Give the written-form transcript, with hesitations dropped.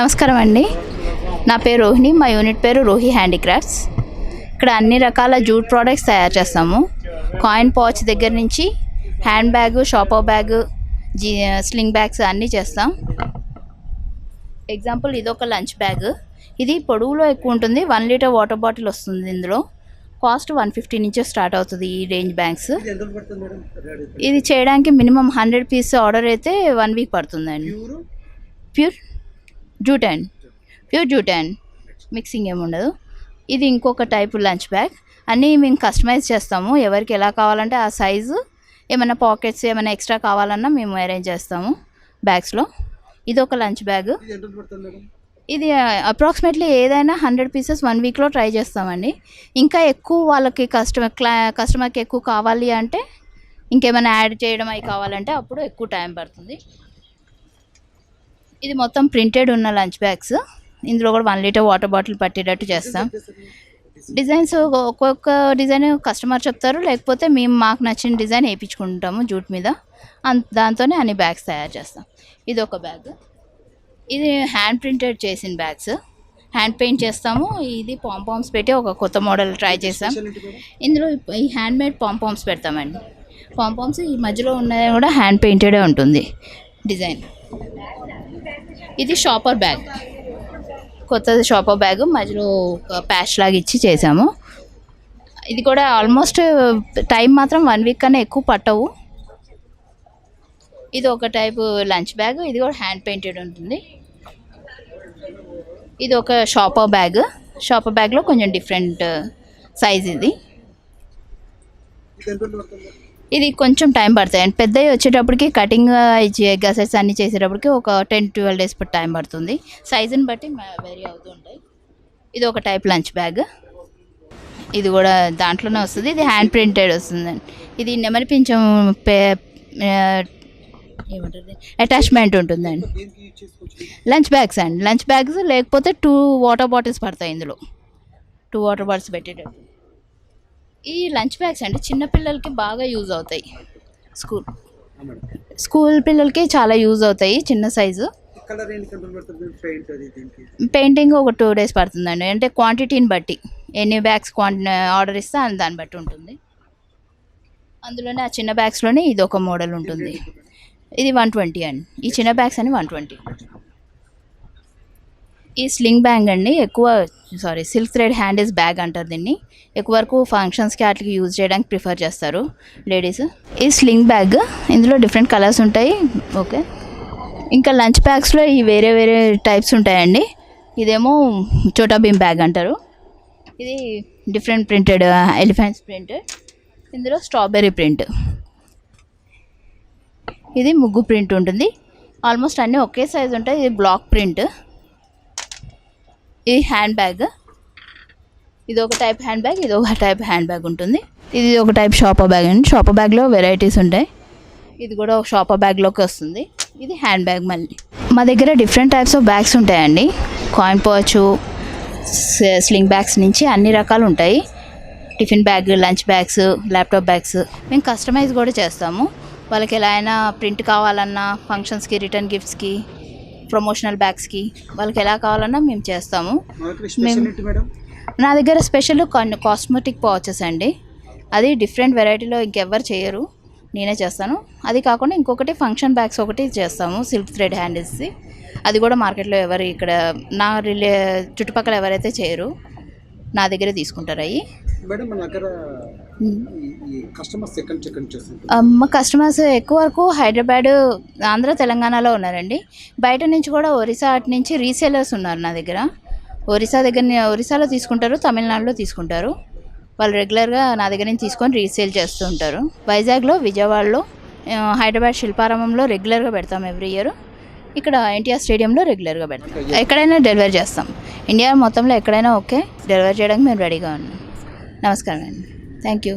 నమస్కారం అండి. నా పేరు రోహిణి. మా యూనిట్ పేరు రోహి హ్యాండీక్రాఫ్ట్స్. ఇక్కడ అన్ని రకాల జూట్ ప్రోడక్ట్స్ తయారు చేస్తాము. కాయిన్ పౌచ్ దగ్గర నుంచి hand bag, shopper bag, sling bags అన్నీ చేస్తాం. ఎగ్జాంపుల్ ఇదొక లంచ్ బ్యాగ్. ఇది పొడవులో ఎక్కువ ఉంటుంది. 1 లీటర్ వాటర్ బాటిల్ వస్తుంది. ఇందులో కాస్ట్ 150 నుంచే స్టార్ట్ అవుతుంది ఈ రేంజ్ బ్యాగ్స్. ఇది చేయడానికి మినిమం 100 పీస్ ఆర్డర్ అయితే 1 వీక్ పడుతుందండి. ప్యూర్ జూట్ అండ్ మిక్సింగ్ ఏముండదు. ఇది ఇంకొక టైపు లంచ్ బ్యాగ్. అన్నీ మేము కస్టమైజ్ చేస్తాము. ఎవరికి ఎలా కావాలంటే ఆ సైజు, ఏమైనా పాకెట్స్ ఏమైనా ఎక్స్ట్రా కావాలన్నా మేము అరేంజ్ చేస్తాము బ్యాగ్స్లో. ఇది ఒక లంచ్ బ్యాగ్. ఇది అప్రాక్సిమేట్లీ ఏదైనా 100 పీసెస్ 1 వీక్లో ట్రై చేస్తామండి. ఇంకా ఎక్కువ వాళ్ళకి కస్టమర్కి ఎక్కువ కావాలి అంటే ఇంకేమైనా యాడ్ చేయడం అవి కావాలంటే అప్పుడు ఎక్కువ టైం పడుతుంది. ఇది మొత్తం ప్రింటెడ్ ఉన్న లంచ్ బ్యాగ్స్. ఇందులో కూడా 1 లీటర్ వాటర్ బాటిల్ పట్టేటట్టు చేస్తాం. డిజైన్స్ ఒక్కొక్క డిజైన్ కస్టమర్ చెప్తారు, లేకపోతే మేము మాకు నచ్చిన డిజైన్ వేయించుకుంటాము జూట్ మీద. దాంతోనే అన్ని బ్యాగ్స్ తయారు చేస్తాం. ఇది ఒక బ్యాగ్. ఇది హ్యాండ్ ప్రింటెడ్ చేసిన బ్యాగ్స్. హ్యాండ్ పెయింట్ చేస్తాము. ఇది పాంపామ్స్ పెట్టి ఒక కొత్త మోడల్ ట్రై చేస్తాం. ఇందులో ఈ హ్యాండ్ మేడ్ పాంపామ్స్ పెడతామండి. పాంపామ్స్ ఈ మధ్యలో ఉన్నది కూడా హ్యాండ్ పెయింటెడే ఉంటుంది డిజైన్. ఇది షాపర్ బ్యాగ్, కొత్తది షాపర్ బ్యాగ్. మధ్యలో ఒక ప్యాచ్ లాగా ఇచ్చి చేసాము. ఇది కూడా ఆల్మోస్ట్ టైం మాత్రం 1 వీక్ కన్నా ఎక్కువ పట్టవు. ఇది ఒక టైపు లంచ్ బ్యాగ్. ఇది కూడా హ్యాండ్ పెయింటెడ్ ఉంటుంది. ఇది ఒక షాపర్ బ్యాగ్. షాపర్ బ్యాగ్లో కొంచెం డిఫరెంట్ సైజ్. ఇది కొంచెం టైం పడుతుంది అండ్ పెద్దవి వచ్చేటప్పటికి కటింగ్ గసెట్స్ అన్నీ చేసేటప్పటికి ఒక 10-12 డేస్ టైం పడుతుంది. సైజుని బట్టి వేరీ అవుతూ ఉంటాయి. ఇది ఒక టైప్ లంచ్ బ్యాగ్. ఇది కూడా దాంట్లోనే వస్తుంది. ఇది హ్యాండ్ ప్రింటెడ్ వస్తుందండి. ఇది నెమలి పింఛం ఏమంటుంది అటాచ్మెంట్ ఉంటుందండి. లంచ్ బ్యాగ్స్ అండి. లంచ్ బ్యాగ్స్ లేకపోతే 2 వాటర్ బాటిల్స్ పడతాయి. ఇందులో 2 వాటర్ బాటిల్స్ పెట్టేటప్పుడు. ఈ లంచ్ బ్యాగ్స్ అంటే చిన్నపిల్లలకి బాగా యూజ్ అవుతాయి. స్కూల్ పిల్లలకి చాలా యూజ్ అవుతాయి. చిన్న సైజు. పెయింటింగ్ ఒక 2 డేస్ పడుతుందండి. అంటే క్వాంటిటీని బట్టి ఎన్ని బ్యాగ్స్ ఆర్డర్ ఇస్తే దాన్ని బట్టి ఉంటుంది. అందులోనే ఆ చిన్న బ్యాగ్స్లోనే ఇది ఒక మోడల్ ఉంటుంది. ఇది 120 అండి. ఈ చిన్న బ్యాగ్స్ అని 120. ఈ స్లింగ్ బ్యాగ్ అండి. సిల్క్ థ్రెడ్ హ్యాండిల్స్ బ్యాగ్ అంటారు దీన్ని. ఎక్కువ వరకు ఫంక్షన్స్కి వాటికి యూజ్ చేయడానికి ప్రిఫర్ చేస్తారు లేడీస్. ఈ స్లింగ్ బ్యాగ్. ఇందులో డిఫరెంట్ కలర్స్ ఉంటాయి. ఓకే. ఇంకా లంచ్ బ్యాగ్స్లో ఈ వేరే వేరే టైప్స్ ఉంటాయండి. ఇదేమో చోటా భీమ్ బ్యాగ్ అంటారు. ఇది డిఫరెంట్ ప్రింటెడ్ ఎలిఫెంట్స్ ప్రింట్. ఇందులో స్ట్రాబెర్రీ ప్రింట్. ఇది ముగ్గు ప్రింట్ ఉంటుంది. ఆల్మోస్ట్ అన్నీ ఒకే సైజ్ ఉంటాయి. ఇది బ్లాక్ ప్రింట్. ఇది హ్యాండ్ బ్యాగ్. ఇది ఒక టైప్ హ్యాండ్ బ్యాగ్, ఇది ఒక టైప్ హ్యాండ్ బ్యాగ్ ఉంటుంది. ఇది ఒక టైప్ షాపర్ బ్యాగ్ అండి. షాపర్ బ్యాగ్లో వెరైటీస్ ఉంటాయి. ఇది కూడా ఒక షాపర్ బ్యాగ్లోకి వస్తుంది. ఇది హ్యాండ్ బ్యాగ్. మళ్ళీ మా దగ్గర డిఫరెంట్ టైప్స్ ఆఫ్ బ్యాగ్స్ ఉంటాయండి. కాయిన్ పౌచ్, స్లింగ్ బ్యాగ్స్ నుంచి అన్ని రకాలు ఉంటాయి. Tiffin bag, lunch bags, laptop bags. మేము కస్టమైజ్ కూడా చేస్తాము. వాళ్ళకి ఎలా అయినా ప్రింట్ కావాలన్నా, ఫంక్షన్స్కి, రిటర్న్ గిఫ్ట్స్కి, ప్రమోషనల్ బ్యాగ్స్కి వాళ్ళకి ఎలా కావాలన్నా మేము చేస్తాము. నా దగ్గర స్పెషల్ కాస్మెటిక్ పౌచెస్ అండి. అది డిఫరెంట్ వెరైటీలో ఇంకెవ్వరు చేయరు, నేనే చేస్తాను. అది కాకుండా ఇంకొకటి ఫంక్షన్ బ్యాగ్స్ ఒకటి చేస్తాము, సిల్క్ థ్రెడ్ హ్యాండిల్స్ది. అది కూడా మార్కెట్లో ఎవరు ఇక్కడ నా చుట్టుపక్కల ఎవరైతే చేయరు నా దగ్గరే తీసుకుంటారు. అవి మా కస్టమర్స్ ఎక్కువ వరకు హైదరాబాద్, ఆంధ్ర, తెలంగాణలో ఉన్నారండి. బయట నుంచి కూడా ఒరిస్సా అటు నుంచి రీసేలర్స్ ఉన్నారు నా దగ్గర. ఒరిస్సాలో తీసుకుంటారు, తమిళనాడులో తీసుకుంటారు. వాళ్ళు రెగ్యులర్గా నా దగ్గర నుంచి తీసుకొని రీసేల్ చేస్తూ ఉంటారు. వైజాగ్లో, విజయవాడలో, హైదరాబాద్ శిల్పారామంలో రెగ్యులర్గా పెడతాం ఎవ్రీ ఇయర్. ఇక్కడ ఎన్టీఆర్ స్టేడియంలో రెగ్యులర్గా పెడతాం. ఎక్కడైనా డెలివరీ చేస్తాం. ఇండియా మొత్తంలో ఎక్కడైనా ఓకే, డెలివరీ చేయడానికి మేము రెడీగా ఉన్నాం. నమస్కారం అండి. Thank you.